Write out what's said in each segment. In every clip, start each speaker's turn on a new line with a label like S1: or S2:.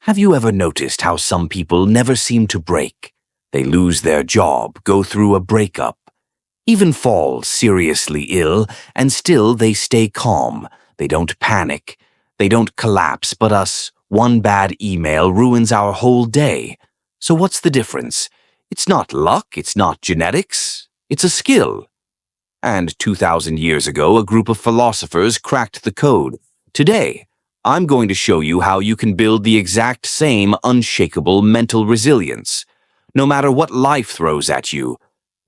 S1: Have you ever noticed how some people never seem to break? They lose their job, go through a breakup, even fall seriously ill, and still they stay calm. They don't panic. They don't collapse, but us, one bad email ruins our whole day. So what's the difference? It's not luck, it's not genetics, it's a skill. And 2,000 years ago, a group of philosophers cracked the code. Today, I'm going to show you how you can build the exact same unshakable mental resilience, no matter what life throws at you.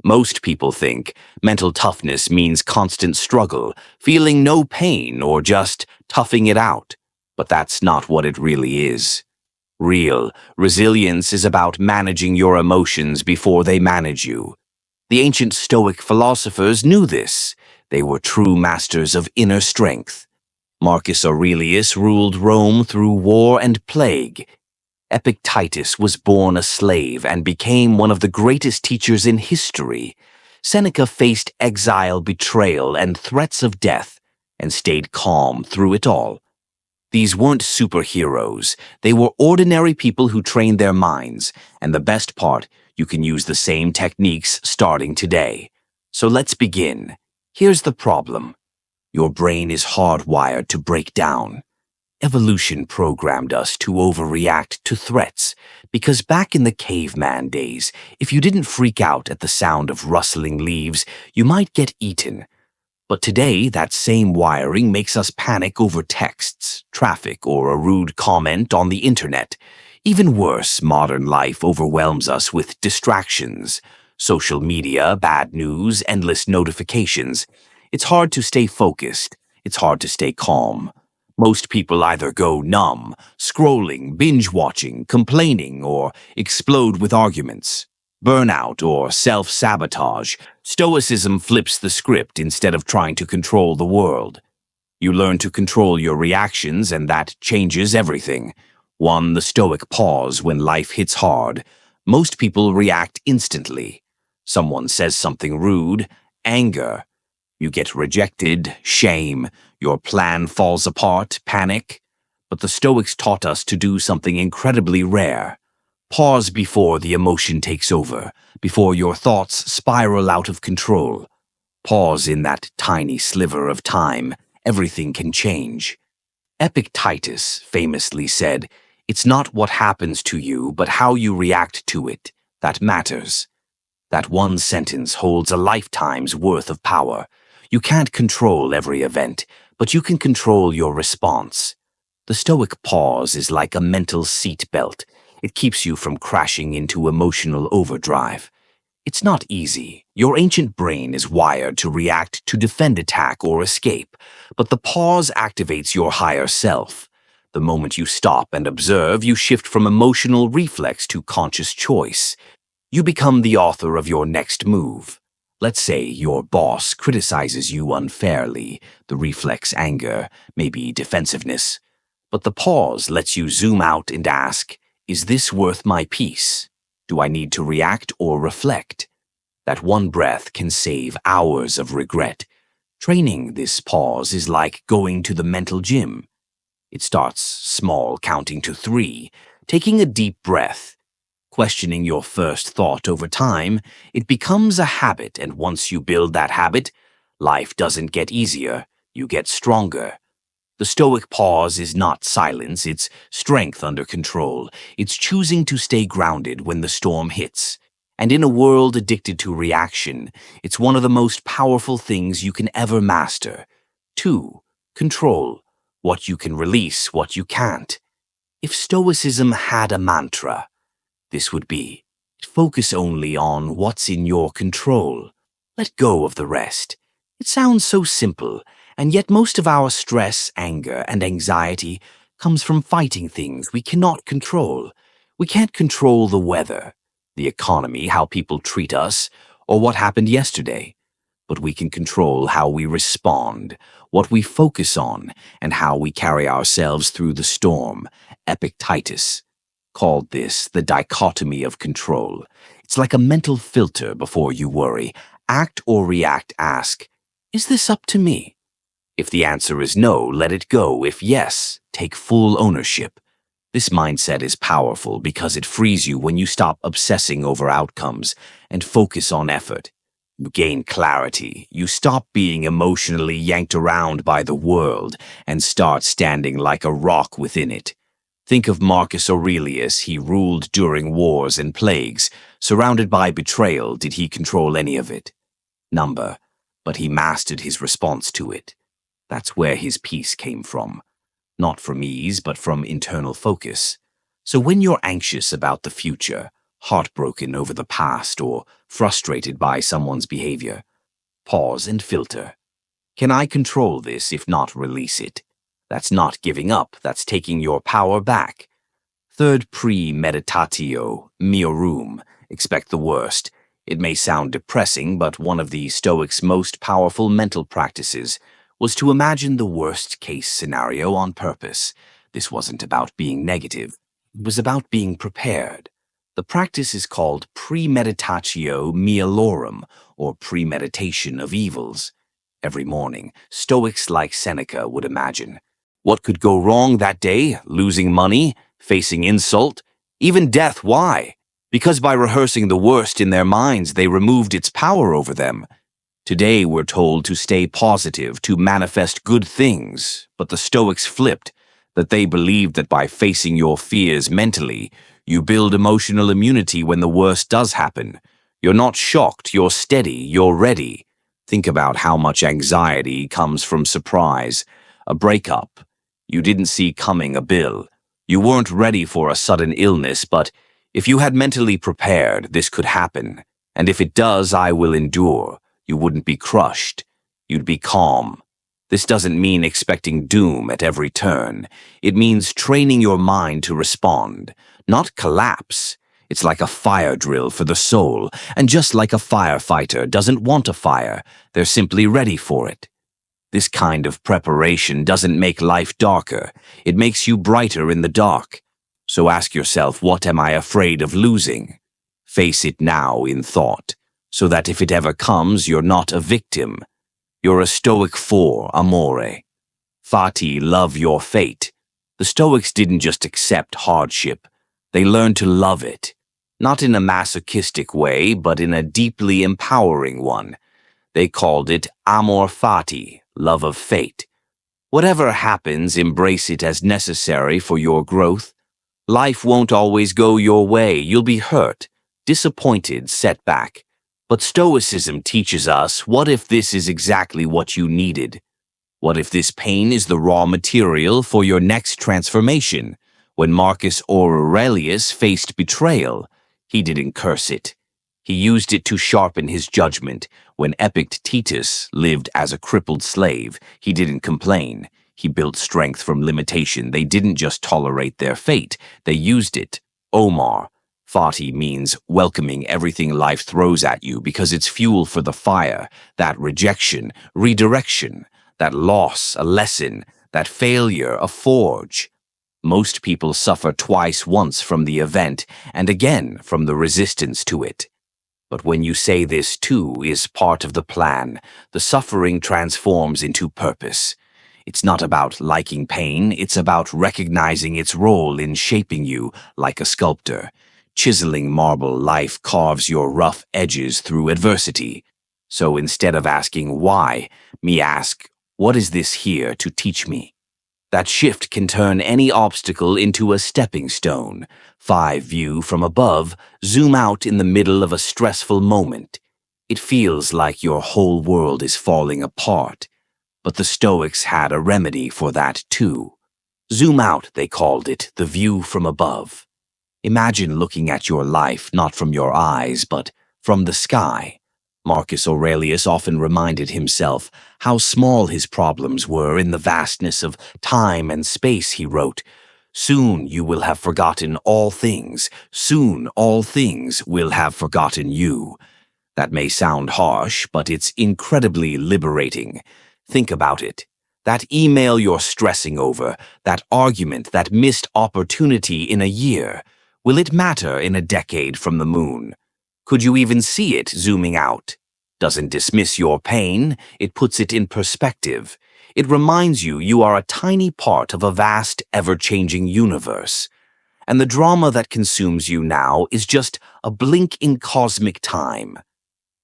S1: Most people think mental toughness means constant struggle, feeling no pain, or just toughing it out. But that's not what it really is. Real resilience is about managing your emotions before they manage you. The ancient Stoic philosophers knew this. They were true masters of inner strength. Marcus Aurelius ruled Rome through war and plague. Epictetus was born a slave and became one of the greatest teachers in history. Seneca faced exile, betrayal, and threats of death, and stayed calm through it all. These weren't superheroes. They were ordinary people who trained their minds, and the best part, you can use the same techniques starting today. So let's begin. Here's the problem. Your brain is hardwired to break down. Evolution programmed us to overreact to threats, because back in the caveman days, if you didn't freak out at the sound of rustling leaves, you might get eaten. But today, that same wiring makes us panic over texts, traffic, or a rude comment on the internet. Even worse, modern life overwhelms us with distractions. Social media, bad news, endless notifications. It's hard to stay focused. It's hard to stay calm. Most people either go numb, scrolling, binge-watching, complaining, or explode with arguments. Burnout or self-sabotage. Stoicism flips the script instead of trying to control the world. You learn to control your reactions, and that changes everything. 1. The Stoic pause when life hits hard. Most people react instantly. Someone says something rude, anger. You get rejected, shame. Your plan falls apart, panic. But the Stoics taught us to do something incredibly rare. Pause before the emotion takes over, before your thoughts spiral out of control. Pause in that tiny sliver of time. Everything can change. Epictetus famously said, "It's not what happens to you, but how you react to it that matters." That one sentence holds a lifetime's worth of power. You can't control every event, but you can control your response. The Stoic pause is like a mental seat belt. It keeps you from crashing into emotional overdrive. It's not easy. Your ancient brain is wired to react to defend, attack, or escape, but the pause activates your higher self. The moment you stop and observe, you shift from emotional reflex to conscious choice. You become the author of your next move. Let's say your boss criticizes you unfairly, the reflex anger, maybe defensiveness. But the pause lets you zoom out and ask, is this worth my peace? Do I need to react or reflect? That one breath can save hours of regret. Training this pause is like going to the mental gym. It starts small, counting to 3, taking a deep breath. Questioning your first thought over time, it becomes a habit, and once you build that habit, life doesn't get easier, you get stronger. The Stoic pause is not silence, it's strength under control. It's choosing to stay grounded when the storm hits. And in a world addicted to reaction, it's one of the most powerful things you can ever master. 2. Control. What you can release, what you can't. If Stoicism had a mantra, this would be, focus only on what's in your control. Let go of the rest. It sounds so simple, and yet most of our stress, anger, and anxiety comes from fighting things we cannot control. We can't control the weather, the economy, how people treat us, or what happened yesterday. But we can control how we respond, what we focus on, and how we carry ourselves through the storm. Epictetus called this the dichotomy of control. It's like a mental filter before you worry. Act or react, ask, is this up to me? If the answer is no, let it go. If yes, take full ownership. This mindset is powerful because it frees you when you stop obsessing over outcomes and focus on effort. You gain clarity. You stop being emotionally yanked around by the world and start standing like a rock within it. Think of Marcus Aurelius. He ruled during wars and plagues. Surrounded by betrayal, did he control any of it? Number, but he mastered his response to it. That's where his peace came from. Not from ease, but from internal focus. So when you're anxious about the future, heartbroken over the past, or frustrated by someone's behavior, pause and filter. Can I control this, if not release it? That's not giving up, that's taking your power back. Third, premeditatio miorum, expect the worst. It may sound depressing, but one of the Stoics' most powerful mental practices was to imagine the worst-case scenario on purpose. This wasn't about being negative. It was about being prepared. The practice is called premeditatio malorum, or premeditation of evils. Every morning, Stoics like Seneca would imagine, what could go wrong that day? Losing money? Facing insult? Even death? Why? Because by rehearsing the worst in their minds, they removed its power over them. Today we're told to stay positive, to manifest good things, but the Stoics flipped, that they believed that by facing your fears mentally, you build emotional immunity when the worst does happen. You're not shocked, you're steady, you're ready. Think about how much anxiety comes from surprise. A breakup. You didn't see coming a bill. You weren't ready for a sudden illness, but if you had mentally prepared, this could happen. And if it does, I will endure. You wouldn't be crushed. You'd be calm. This doesn't mean expecting doom at every turn. It means training your mind to respond, not collapse. It's like a fire drill for the soul, and just like a firefighter doesn't want a fire, they're simply ready for it. This kind of preparation doesn't make life darker. It makes you brighter in the dark. So ask yourself, what am I afraid of losing? Face it now in thought, so that if it ever comes, you're not a victim. You're a Stoic for amore. Fati, love your fate. The Stoics didn't just accept hardship. They learned to love it. Not in a masochistic way, but in a deeply empowering one. They called it amor fati, love of fate. Whatever happens, embrace it as necessary for your growth. Life won't always go your way. You'll be hurt, disappointed, set back. But Stoicism teaches us, what if this is exactly what you needed? What if this pain is the raw material for your next transformation? When Marcus Aurelius faced betrayal, he didn't curse it. He used it to sharpen his judgment. When Epictetus lived as a crippled slave, he didn't complain. He built strength from limitation. They didn't just tolerate their fate, they used it. Omar. Fati means welcoming everything life throws at you because it's fuel for the fire, that rejection, redirection, that loss, a lesson, that failure, a forge. Most people suffer twice, once from the event and again from the resistance to it. But when you say this too is part of the plan, the suffering transforms into purpose. It's not about liking pain, it's about recognizing its role in shaping you like a sculptor. Chiseling marble, life carves your rough edges through adversity. So instead of asking why, me ask, what is this here to teach me? That shift can turn any obstacle into a stepping stone. 5 view from above, zoom out in the middle of a stressful moment. It feels like your whole world is falling apart. But the Stoics had a remedy for that too. Zoom out, they called it, the view from above. Imagine looking at your life not from your eyes, but from the sky. Marcus Aurelius often reminded himself how small his problems were in the vastness of time and space, he wrote. Soon you will have forgotten all things. Soon all things will have forgotten you. That may sound harsh, but it's incredibly liberating. Think about it. That email you're stressing over, that argument, that missed opportunity in a year, will it matter in a decade from the moon? Could you even see it zooming out? Doesn't dismiss your pain, it puts it in perspective. It reminds you you are a tiny part of a vast, ever-changing universe. And the drama that consumes you now is just a blink in cosmic time.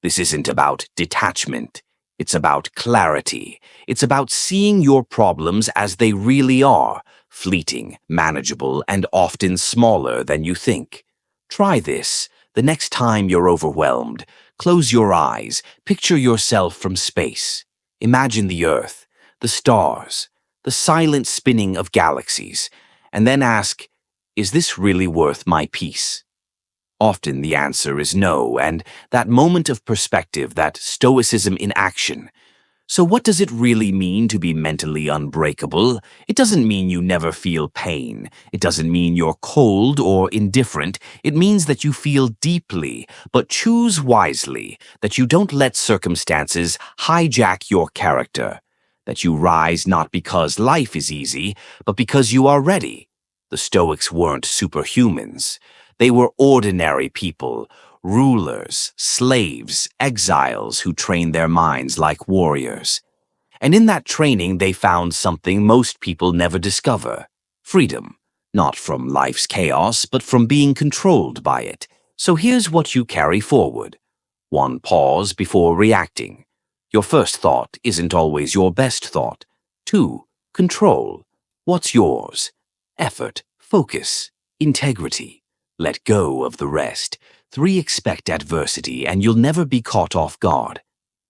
S1: This isn't about detachment. It's about clarity. It's about seeing your problems as they really are, fleeting, manageable, and often smaller than you think. Try this. The next time you're overwhelmed, close your eyes, picture yourself from space. Imagine the Earth, the stars, the silent spinning of galaxies, and then ask, is this really worth my peace? Often the answer is no, and that moment of perspective, that stoicism in action. So what does it really mean to be mentally unbreakable? It doesn't mean you never feel pain. It doesn't mean you're cold or indifferent. It means that you feel deeply, but choose wisely, that you don't let circumstances hijack your character, that you rise not because life is easy, but because you are ready. The Stoics weren't superhumans. They were ordinary people, rulers, slaves, exiles who trained their minds like warriors. And in that training, they found something most people never discover: freedom. Not from life's chaos, but from being controlled by it. So here's what you carry forward. 1. Pause before reacting. Your first thought isn't always your best thought. 2. Control. What's yours? Effort, focus, integrity. Let go of the rest. 3. Expect adversity, and you'll never be caught off guard.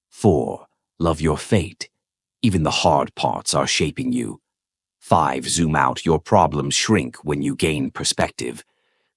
S1: 4. Love your fate. Even the hard parts are shaping you. 5. Zoom out. Your problems shrink when you gain perspective.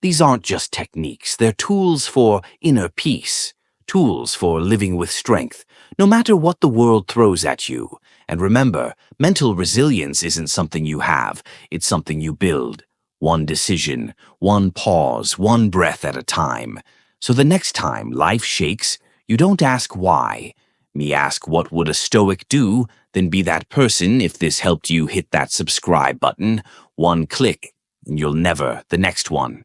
S1: These aren't just techniques. They're tools for inner peace, tools for living with strength, no matter what the world throws at you. And remember, mental resilience isn't something you have. It's something you build. One decision, one pause, one breath at a time. So the next time life shakes, you don't ask why. Me ask what would a Stoic do, then be that person. If this helped you, hit that subscribe button. One click, and you'll never the next one.